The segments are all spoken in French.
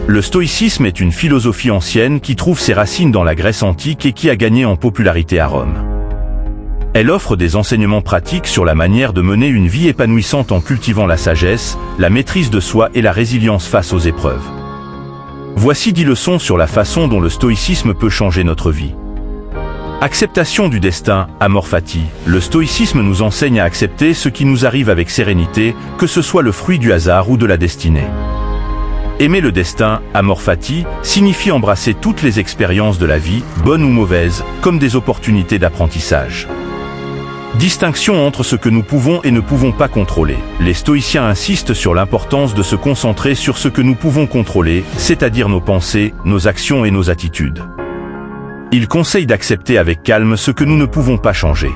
Le stoïcisme est une philosophie ancienne qui trouve ses racines dans la Grèce antique et qui a gagné en popularité à Rome. Elle offre des enseignements pratiques sur la manière de mener une vie épanouissante en cultivant la sagesse, la maîtrise de soi et la résilience face aux épreuves. Voici 10 leçons sur la façon dont le stoïcisme peut changer notre vie. Acceptation du destin, amor fati. Le stoïcisme nous enseigne à accepter ce qui nous arrive avec sérénité, que ce soit le fruit du hasard ou de la destinée. Aimer le destin, amor fati, signifie embrasser toutes les expériences de la vie, bonnes ou mauvaises, comme des opportunités d'apprentissage. Distinction entre ce que nous pouvons et ne pouvons pas contrôler. Les stoïciens insistent sur l'importance de se concentrer sur ce que nous pouvons contrôler, c'est-à-dire nos pensées, nos actions et nos attitudes. Ils conseillent d'accepter avec calme ce que nous ne pouvons pas changer.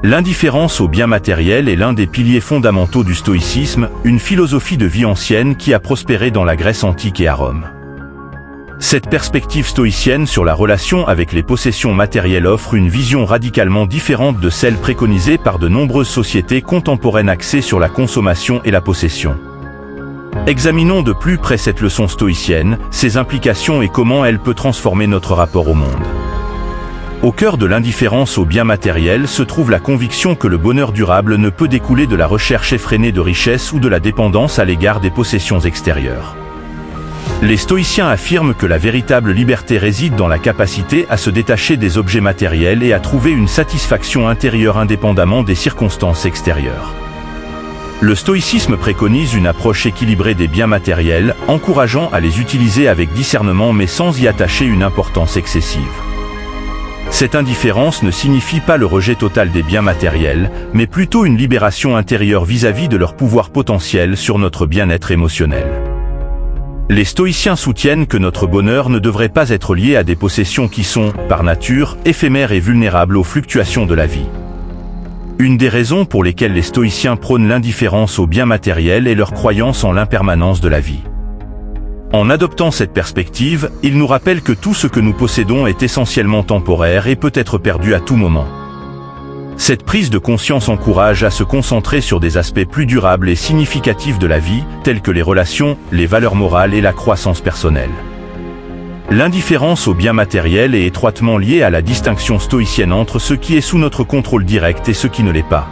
L'indifférence au bien matériel est l'un des piliers fondamentaux du stoïcisme, une philosophie de vie ancienne qui a prospéré dans la Grèce antique et à Rome. Cette perspective stoïcienne sur la relation avec les possessions matérielles offre une vision radicalement différente de celle préconisée par de nombreuses sociétés contemporaines axées sur la consommation et la possession. Examinons de plus près cette leçon stoïcienne, ses implications et comment elle peut transformer notre rapport au monde. Au cœur de l'indifférence aux biens matériels se trouve la conviction que le bonheur durable ne peut découler de la recherche effrénée de richesse ou de la dépendance à l'égard des possessions extérieures. Les stoïciens affirment que la véritable liberté réside dans la capacité à se détacher des objets matériels et à trouver une satisfaction intérieure indépendamment des circonstances extérieures. Le stoïcisme préconise une approche équilibrée des biens matériels, encourageant à les utiliser avec discernement mais sans y attacher une importance excessive. Cette indifférence ne signifie pas le rejet total des biens matériels, mais plutôt une libération intérieure vis-à-vis de leur pouvoir potentiel sur notre bien-être émotionnel. Les stoïciens soutiennent que notre bonheur ne devrait pas être lié à des possessions qui sont, par nature, éphémères et vulnérables aux fluctuations de la vie. Une des raisons pour lesquelles les stoïciens prônent l'indifférence aux biens matériels est leur croyance en l'impermanence de la vie. En adoptant cette perspective, ils nous rappellent que tout ce que nous possédons est essentiellement temporaire et peut être perdu à tout moment. Cette prise de conscience encourage à se concentrer sur des aspects plus durables et significatifs de la vie, tels que les relations, les valeurs morales et la croissance personnelle. L'indifférence aux biens matériels est étroitement liée à la distinction stoïcienne entre ce qui est sous notre contrôle direct et ce qui ne l'est pas.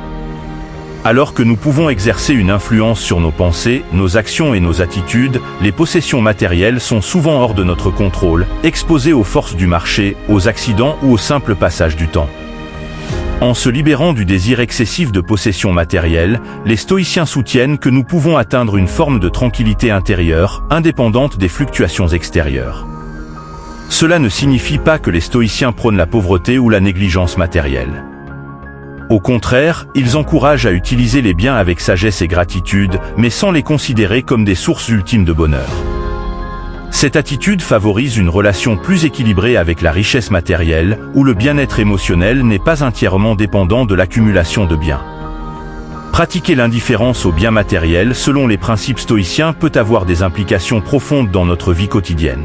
Alors que nous pouvons exercer une influence sur nos pensées, nos actions et nos attitudes, les possessions matérielles sont souvent hors de notre contrôle, exposées aux forces du marché, aux accidents ou au simple passage du temps. En se libérant du désir excessif de possession matérielle, les stoïciens soutiennent que nous pouvons atteindre une forme de tranquillité intérieure, indépendante des fluctuations extérieures. Cela ne signifie pas que les stoïciens prônent la pauvreté ou la négligence matérielle. Au contraire, ils encouragent à utiliser les biens avec sagesse et gratitude, mais sans les considérer comme des sources ultimes de bonheur. Cette attitude favorise une relation plus équilibrée avec la richesse matérielle, où le bien-être émotionnel n'est pas entièrement dépendant de l'accumulation de biens. Pratiquer l'indifférence aux biens matériels selon les principes stoïciens peut avoir des implications profondes dans notre vie quotidienne.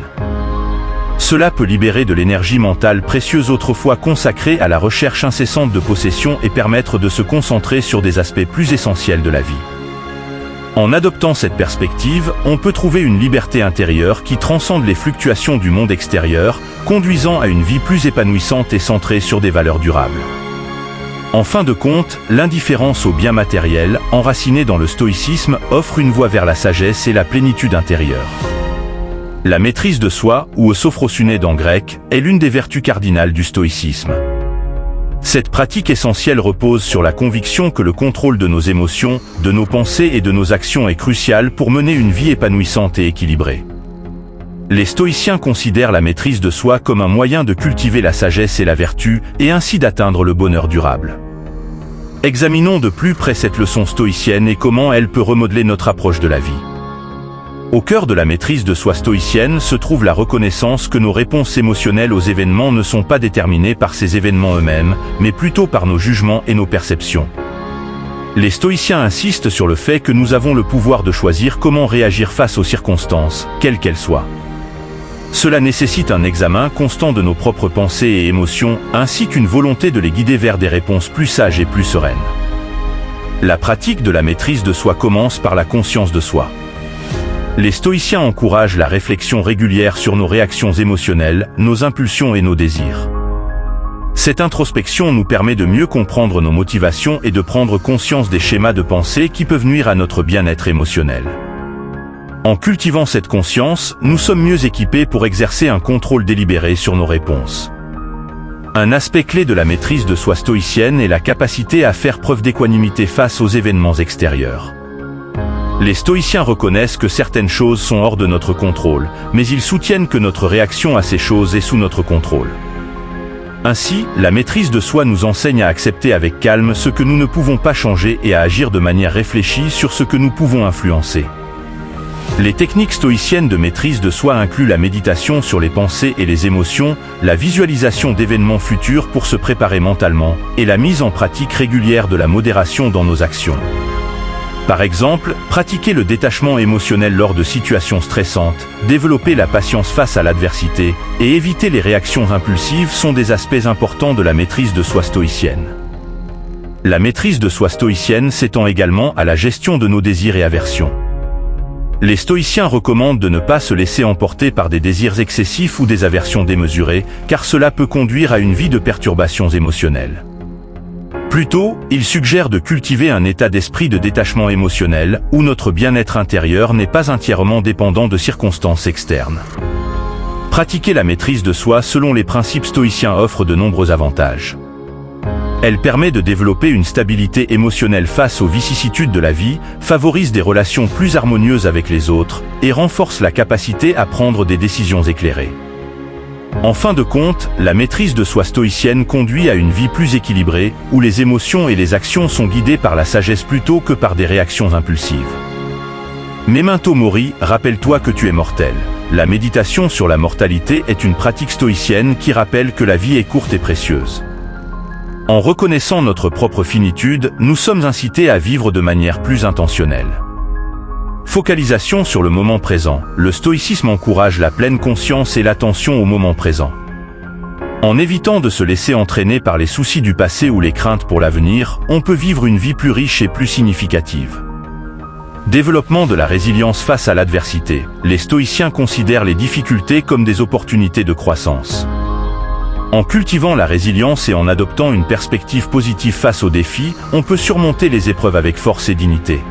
Cela peut libérer de l'énergie mentale précieuse autrefois consacrée à la recherche incessante de possessions et permettre de se concentrer sur des aspects plus essentiels de la vie. En adoptant cette perspective, on peut trouver une liberté intérieure qui transcende les fluctuations du monde extérieur, conduisant à une vie plus épanouissante et centrée sur des valeurs durables. En fin de compte, l'indifférence aux biens matériels, enracinée dans le stoïcisme, offre une voie vers la sagesse et la plénitude intérieure. La maîtrise de soi, ou sophrosune en grec, est l'une des vertus cardinales du stoïcisme. Cette pratique essentielle repose sur la conviction que le contrôle de nos émotions, de nos pensées et de nos actions est crucial pour mener une vie épanouissante et équilibrée. Les stoïciens considèrent la maîtrise de soi comme un moyen de cultiver la sagesse et la vertu, et ainsi d'atteindre le bonheur durable. Examinons de plus près cette leçon stoïcienne et comment elle peut remodeler notre approche de la vie. Au cœur de la maîtrise de soi stoïcienne se trouve la reconnaissance que nos réponses émotionnelles aux événements ne sont pas déterminées par ces événements eux-mêmes, mais plutôt par nos jugements et nos perceptions. Les stoïciens insistent sur le fait que nous avons le pouvoir de choisir comment réagir face aux circonstances, quelles qu'elles soient. Cela nécessite un examen constant de nos propres pensées et émotions, ainsi qu'une volonté de les guider vers des réponses plus sages et plus sereines. La pratique de la maîtrise de soi commence par la conscience de soi. Les stoïciens encouragent la réflexion régulière sur nos réactions émotionnelles, nos impulsions et nos désirs. Cette introspection nous permet de mieux comprendre nos motivations et de prendre conscience des schémas de pensée qui peuvent nuire à notre bien-être émotionnel. En cultivant cette conscience, nous sommes mieux équipés pour exercer un contrôle délibéré sur nos réponses. Un aspect clé de la maîtrise de soi stoïcienne est la capacité à faire preuve d'équanimité face aux événements extérieurs. Les stoïciens reconnaissent que certaines choses sont hors de notre contrôle, mais ils soutiennent que notre réaction à ces choses est sous notre contrôle. Ainsi, la maîtrise de soi nous enseigne à accepter avec calme ce que nous ne pouvons pas changer et à agir de manière réfléchie sur ce que nous pouvons influencer. Les techniques stoïciennes de maîtrise de soi incluent la méditation sur les pensées et les émotions, la visualisation d'événements futurs pour se préparer mentalement, et la mise en pratique régulière de la modération dans nos actions. Par exemple, pratiquer le détachement émotionnel lors de situations stressantes, développer la patience face à l'adversité, et éviter les réactions impulsives sont des aspects importants de la maîtrise de soi stoïcienne. La maîtrise de soi stoïcienne s'étend également à la gestion de nos désirs et aversions. Les stoïciens recommandent de ne pas se laisser emporter par des désirs excessifs ou des aversions démesurées, car cela peut conduire à une vie de perturbations émotionnelles. Plutôt, ils suggèrent de cultiver un état d'esprit de détachement émotionnel, où notre bien-être intérieur n'est pas entièrement dépendant de circonstances externes. Pratiquer la maîtrise de soi selon les principes stoïciens offre de nombreux avantages. Elle permet de développer une stabilité émotionnelle face aux vicissitudes de la vie, favorise des relations plus harmonieuses avec les autres, et renforce la capacité à prendre des décisions éclairées. En fin de compte, la maîtrise de soi stoïcienne conduit à une vie plus équilibrée, où les émotions et les actions sont guidées par la sagesse plutôt que par des réactions impulsives. Memento mori, rappelle-toi que tu es mortel. La méditation sur la mortalité est une pratique stoïcienne qui rappelle que la vie est courte et précieuse. En reconnaissant notre propre finitude, nous sommes incités à vivre de manière plus intentionnelle. Focalisation sur le moment présent. Le stoïcisme encourage la pleine conscience et l'attention au moment présent. En évitant de se laisser entraîner par les soucis du passé ou les craintes pour l'avenir, on peut vivre une vie plus riche et plus significative. Développement de la résilience face à l'adversité. Les stoïciens considèrent les difficultés comme des opportunités de croissance. En cultivant la résilience et en adoptant une perspective positive face aux défis, on peut surmonter les épreuves avec force et dignité.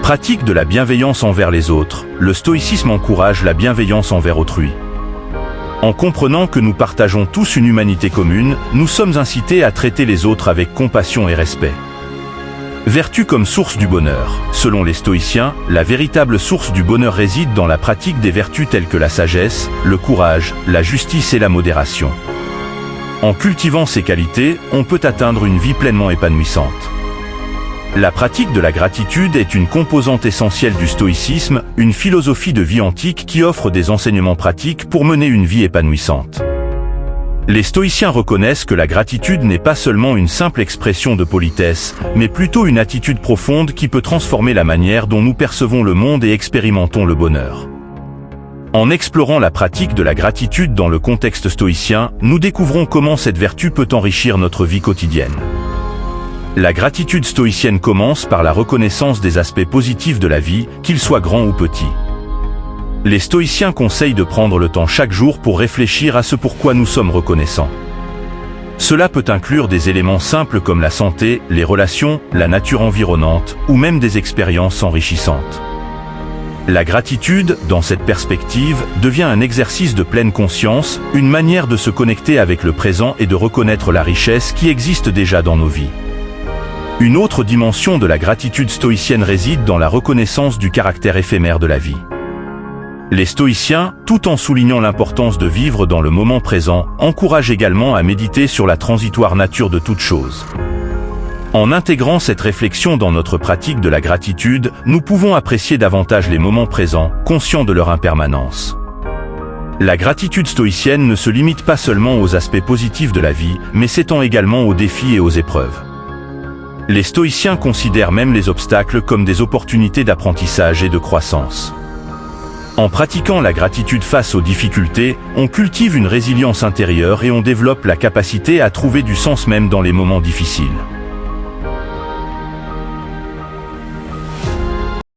Pratique de la bienveillance envers les autres. Le stoïcisme encourage la bienveillance envers autrui. En comprenant que nous partageons tous une humanité commune, nous sommes incités à traiter les autres avec compassion et respect. Vertu comme source du bonheur. Selon les stoïciens, la véritable source du bonheur réside dans la pratique des vertus telles que la sagesse, le courage, la justice et la modération. En cultivant ces qualités, on peut atteindre une vie pleinement épanouissante. La pratique de la gratitude est une composante essentielle du stoïcisme, une philosophie de vie antique qui offre des enseignements pratiques pour mener une vie épanouissante. Les stoïciens reconnaissent que la gratitude n'est pas seulement une simple expression de politesse, mais plutôt une attitude profonde qui peut transformer la manière dont nous percevons le monde et expérimentons le bonheur. En explorant la pratique de la gratitude dans le contexte stoïcien, nous découvrons comment cette vertu peut enrichir notre vie quotidienne. La gratitude stoïcienne commence par la reconnaissance des aspects positifs de la vie, qu'ils soient grands ou petits. Les stoïciens conseillent de prendre le temps chaque jour pour réfléchir à ce pourquoi nous sommes reconnaissants. Cela peut inclure des éléments simples comme la santé, les relations, la nature environnante, ou même des expériences enrichissantes. La gratitude, dans cette perspective, devient un exercice de pleine conscience, une manière de se connecter avec le présent et de reconnaître la richesse qui existe déjà dans nos vies. Une autre dimension de la gratitude stoïcienne réside dans la reconnaissance du caractère éphémère de la vie. Les stoïciens, tout en soulignant l'importance de vivre dans le moment présent, encouragent également à méditer sur la transitoire nature de toute chose. En intégrant cette réflexion dans notre pratique de la gratitude, nous pouvons apprécier davantage les moments présents, conscients de leur impermanence. La gratitude stoïcienne ne se limite pas seulement aux aspects positifs de la vie, mais s'étend également aux défis et aux épreuves. Les stoïciens considèrent même les obstacles comme des opportunités d'apprentissage et de croissance. En pratiquant la gratitude face aux difficultés, on cultive une résilience intérieure et on développe la capacité à trouver du sens même dans les moments difficiles.